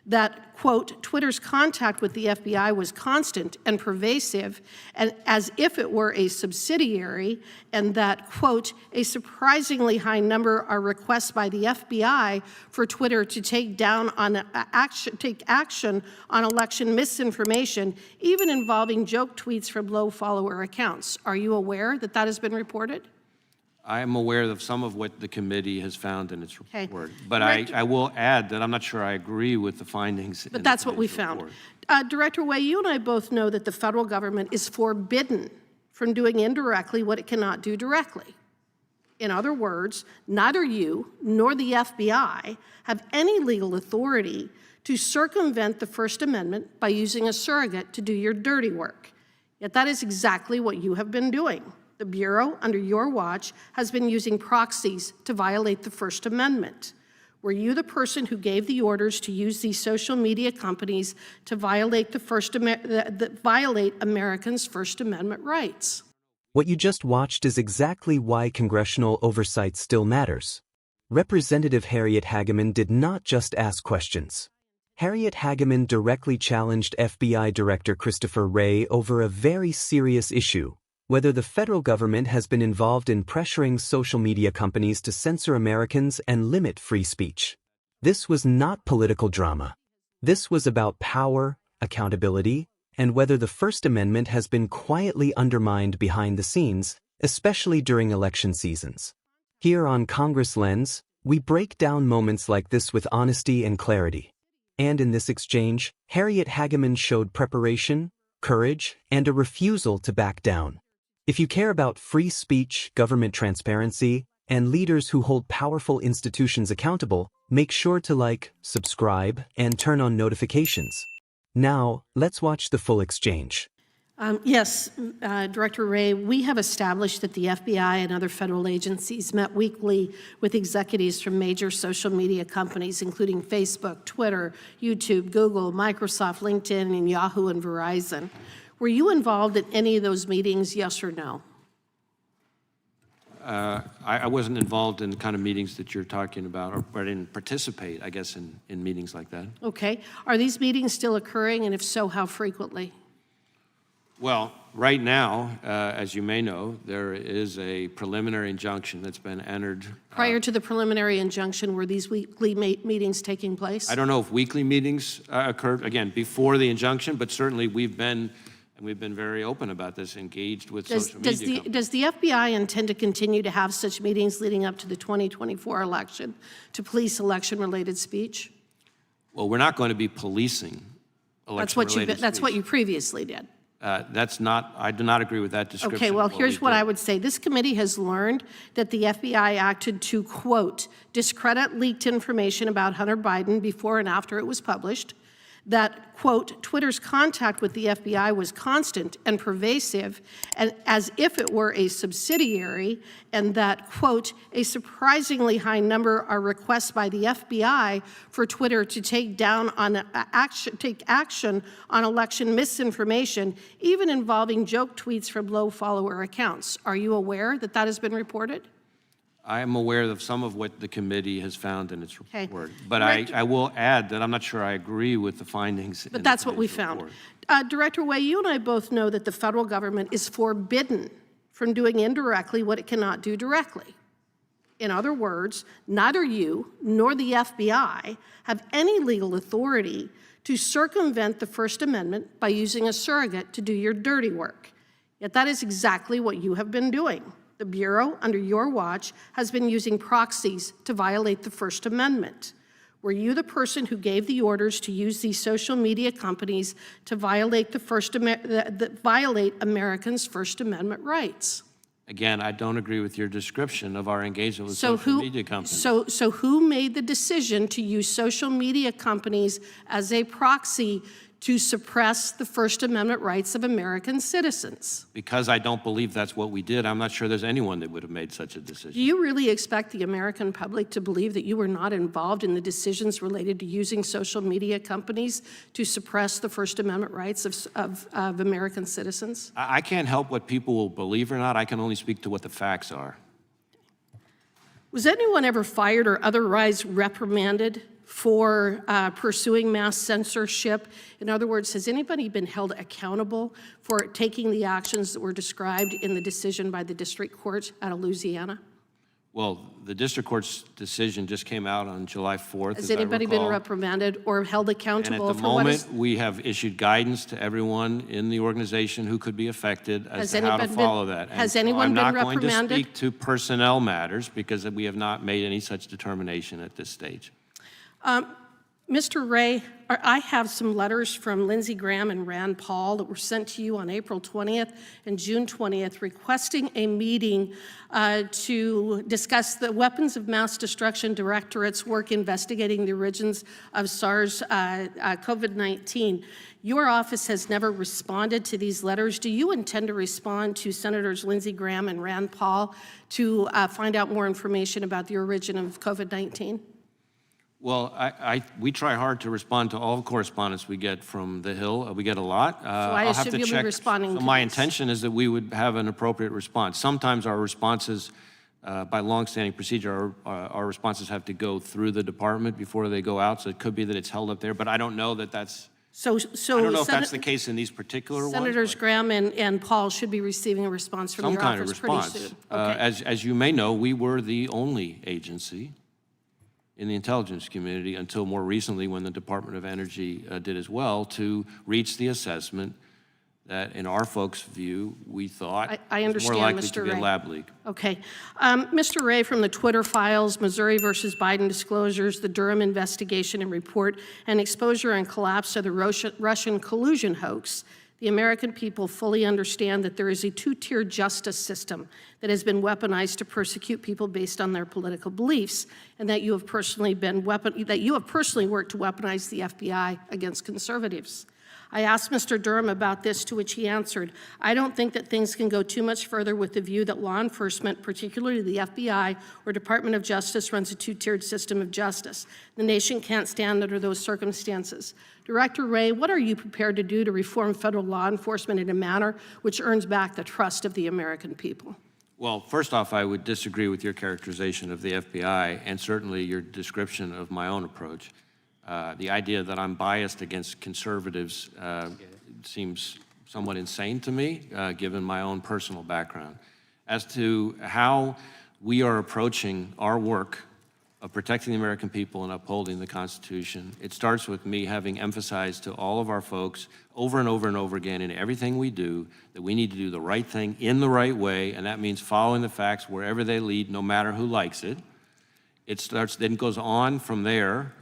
that, quote, Twitter's contact with the FBI was constant and pervasive, and as if it were a subsidiary, and that, quote, a surprisingly high number are requests by the FBI for Twitter to take action on election misinformation, even involving joke tweets from low follower accounts. Are you aware that that has been reported? I am aware of some of what the committee has found in its report, but I will add that I'm not sure I agree with the findings. But that's what we found. Director Way, you and I both know that the federal government is forbidden from doing indirectly what it cannot do directly. In other words, neither you nor the FBI have any legal authority to circumvent the First Amendment by using a surrogate to do your dirty work. Yet that is exactly what you have been doing. The Bureau, under your watch, has been using proxies to violate the First Amendment. Were you the person who gave the orders to use these social media companies to violate violate Americans' First Amendment rights? What you just watched is exactly why congressional oversight still matters. Representative Harriet Hageman did not just ask questions. Harriet Hageman directly challenged FBI Director Christopher Wray over a very serious issue: whether the federal government has been involved in pressuring social media companies to censor Americans and limit free speech. This was not political drama. This was about power, accountability, and whether the First Amendment has been quietly undermined behind the scenes, especially during election seasons. Here on Congress Lens, we break down moments like this with honesty and clarity. And in this exchange, Harriet Hageman showed preparation, courage, and a refusal to back down. If you care about free speech, government transparency, and leaders who hold powerful institutions accountable, make sure to like, subscribe, and turn on notifications. Now, let's watch the full exchange. Yes, Director Wray, we have established that the FBI and other federal agencies met weekly with executives from major social media companies, including Facebook, Twitter, YouTube, Google, Microsoft, LinkedIn, and Yahoo and Verizon. Were you involved in any of those meetings, yes or no? I wasn't involved in the kind of meetings that you're talking about, or I didn't participate, I guess, in meetings like that. Okay. Are these meetings still occurring, and if so, how frequently? Well, right now, as you may know, there is a preliminary injunction that's been entered. Prior to the preliminary injunction, were these weekly meetings taking place? I don't know if weekly meetings occurred, again, before the injunction, but certainly we've been very open about this, engaged with social media companies. Does the FBI intend to continue to have such meetings leading up to the 2024 election to police election-related speech? Well, we're not going to be policing election-related speech. That's what you previously did. I do not agree with that description. Okay, well, here's what I would say. This committee has learned that the FBI acted to, quote, discredit leaked information about Hunter Biden before and after it was published, that, quote, Twitter's contact with the FBI was constant and pervasive, and as if it were a subsidiary, and that, quote, a surprisingly high number are requests by the FBI for Twitter to take action on election misinformation, even involving joke tweets from low follower accounts. Are you aware that that has been reported? I am aware of some of what the committee has found in its report, but I will add that I'm not sure I agree with the findings. But that's what we found. Director Way, you and I both know that the federal government is forbidden from doing indirectly what it cannot do directly. In other words, neither you nor the FBI have any legal authority to circumvent the First Amendment by using a surrogate to do your dirty work. Yet that is exactly what you have been doing. The Bureau, under your watch, has been using proxies to violate the First Amendment. Were you the person who gave the orders to use these social media companies to violate violate Americans' First Amendment rights? Again, I don't agree with your description of our engagement with social media companies. So who made the decision to use social media companies as a proxy to suppress the First Amendment rights of American citizens? Because I don't believe that's what we did. I'm not sure there's anyone that would have made such a decision. Do you really expect the American public to believe that you were not involved in the decisions related to using social media companies to suppress the First Amendment rights of American citizens? I can't help what people will believe or not. I can only speak to what the facts are. Was anyone ever fired or otherwise reprimanded for pursuing mass censorship? In other words, has anybody been held accountable for taking the actions that were described in the decision by the district court out of Louisiana? Well, the district court's decision just came out on July 4th. Has anybody been reprimanded or held accountable for what is? And at the moment, we have issued guidance to everyone in the organization who could be affected as to how to follow that. Has anyone been reprimanded? I'm not going to speak to personnel matters because we have not made any such determination at this stage. Mr. Ray, I have some letters from Lindsey Graham and Rand Paul that were sent to you on April 20th and June 20th requesting a meeting to discuss the Weapons of Mass Destruction Directorate's work investigating the origins of SARS COVID-19. Your office has never responded to these letters. Do you intend to respond to Senators Lindsey Graham and Rand Paul to find out more information about the origin of COVID-19? Well, we try hard to respond to all correspondence we get from the Hill. We get a lot. So I assume you'll be responding to my this. intention is that we would have an appropriate response. Sometimes our responses, by longstanding procedure, our responses have to go through the department before they go out, so it could be that it's held up there, but I don't know that that's, I don't know if that's the case in these particular Senators ones. Graham and Paul should be receiving a response from your office pretty soon. Okay. As you may know, we were the only agency in the intelligence community until more recently when the Department of Energy did as well to reach the assessment that in our folks' view, we thought I was more understand, likely Mr. to be a Ray. lab leak. Okay. Mr. Ray, from the Twitter files, Missouri versus Biden disclosures, the Durham investigation and report, and exposure and collapse of the Russian collusion hoax, the American people fully understand that there is a two-tiered justice system that has been weaponized to persecute people based on their political beliefs, and that you have personally worked to weaponize the FBI against conservatives. I asked Mr. Durham about this, to which he answered, "I don't think that things can go too much further with the view that law enforcement, particularly the FBI or Department of Justice, runs a two-tiered system of justice. The nation can't stand under those circumstances." Director Ray, what are you prepared to do to reform federal law enforcement in a manner which earns back the trust of the American people? Well, first off, I would disagree with your characterization of the FBI and certainly your description of my own approach. The idea that I'm biased against conservatives seems somewhat insane to me, given my own personal background. As to how we are approaching our work of protecting the American people and upholding the Constitution, it starts with me having emphasized to all of our folks over and over and over again in everything we do that we need to do the right thing in the right way, and that means following the facts wherever they lead, no matter who likes it. It starts, then goes on from there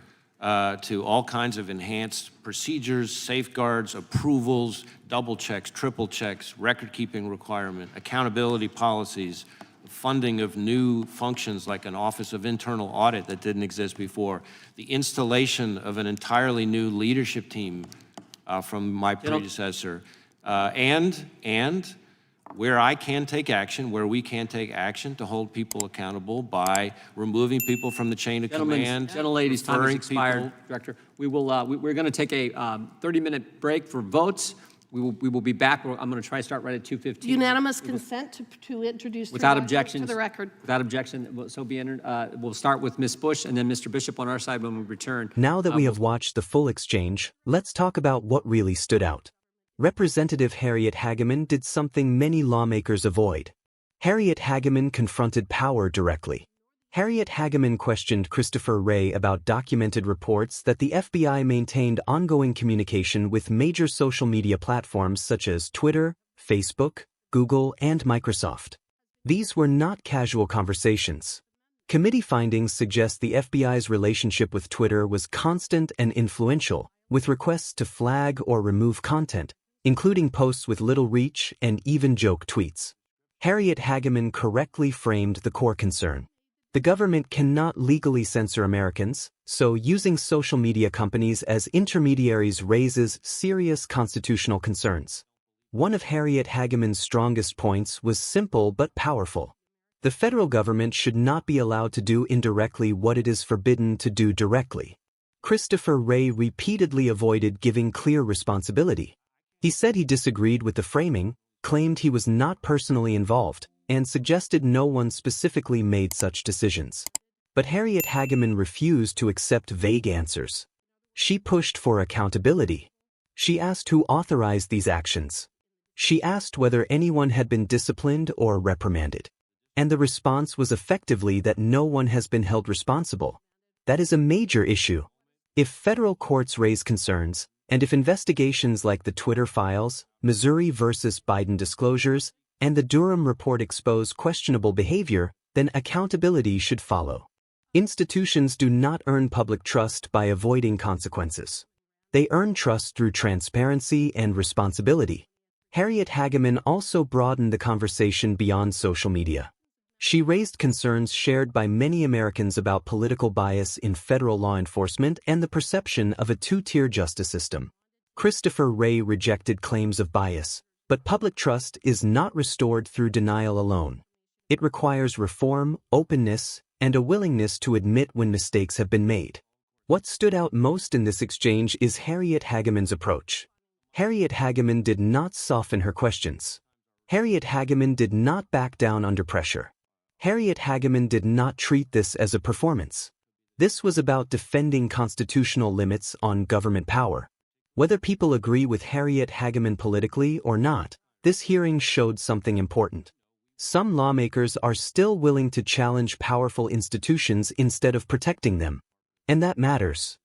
to all kinds of enhanced procedures, safeguards, approvals, double checks, triple checks, record-keeping requirement, accountability policies, funding of new functions like an Office of Internal Audit that didn't exist before, the installation of an entirely new leadership team from my predecessor, and where I can take action, where we can take action to hold people accountable by removing people from the chain of command. Gentleladies, time has expired, Director. We're going to take a 30-minute break for votes. We will be back. I'm going to try to start right at 2:15. Unanimous consent to introduce without to objections the record. Without objection, so be entered. We'll start with Ms. Bush and then Mr. Bishop on our side when we return. Now that we have watched the full exchange, let's talk about what really stood out. Representative Harriet Hageman did something many lawmakers avoid. Harriet Hageman confronted power directly. Harriet Hageman questioned Christopher Wray about documented reports that the FBI maintained ongoing communication with major social media platforms such as Twitter, Facebook, Google, and Microsoft. These were not casual conversations. Committee findings suggest the FBI's relationship with Twitter was constant and influential, with requests to flag or remove content, including posts with little reach and even joke tweets. Harriet Hageman correctly framed the core concern. The government cannot legally censor Americans, so using social media companies as intermediaries raises serious constitutional concerns. One of Harriet Hageman's strongest points was simple but powerful. The federal government should not be allowed to do indirectly what it is forbidden to do directly. Christopher Wray repeatedly avoided giving clear responsibility. He said he disagreed with the framing, claimed he was not personally involved, and suggested no one specifically made such decisions. But Harriet Hageman refused to accept vague answers. She pushed for accountability. She asked who authorized these actions. She asked whether anyone had been disciplined or reprimanded. And the response was effectively that no one has been held responsible. That is a major issue. If federal courts raise concerns, and if investigations like the Twitter files, Missouri versus Biden disclosures, and the Durham report expose questionable behavior, then accountability should follow. Institutions do not earn public trust by avoiding consequences. They earn trust through transparency and responsibility. Harriet Hageman also broadened the conversation beyond social media. She raised concerns shared by many Americans about political bias in federal law enforcement and the perception of a two-tier justice system. Christopher Wray rejected claims of bias, but public trust is not restored through denial alone. It requires reform, openness, and a willingness to admit when mistakes have been made. What stood out most in this exchange is Harriet Hageman's approach. Harriet Hageman did not soften her questions. Harriet Hageman did not back down under pressure. Harriet Hageman did not treat this as a performance. This was about defending constitutional limits on government power. Whether people agree with Harriet Hageman politically or not, this hearing showed something important. Some lawmakers are still willing to challenge powerful institutions instead of protecting them. And that matters.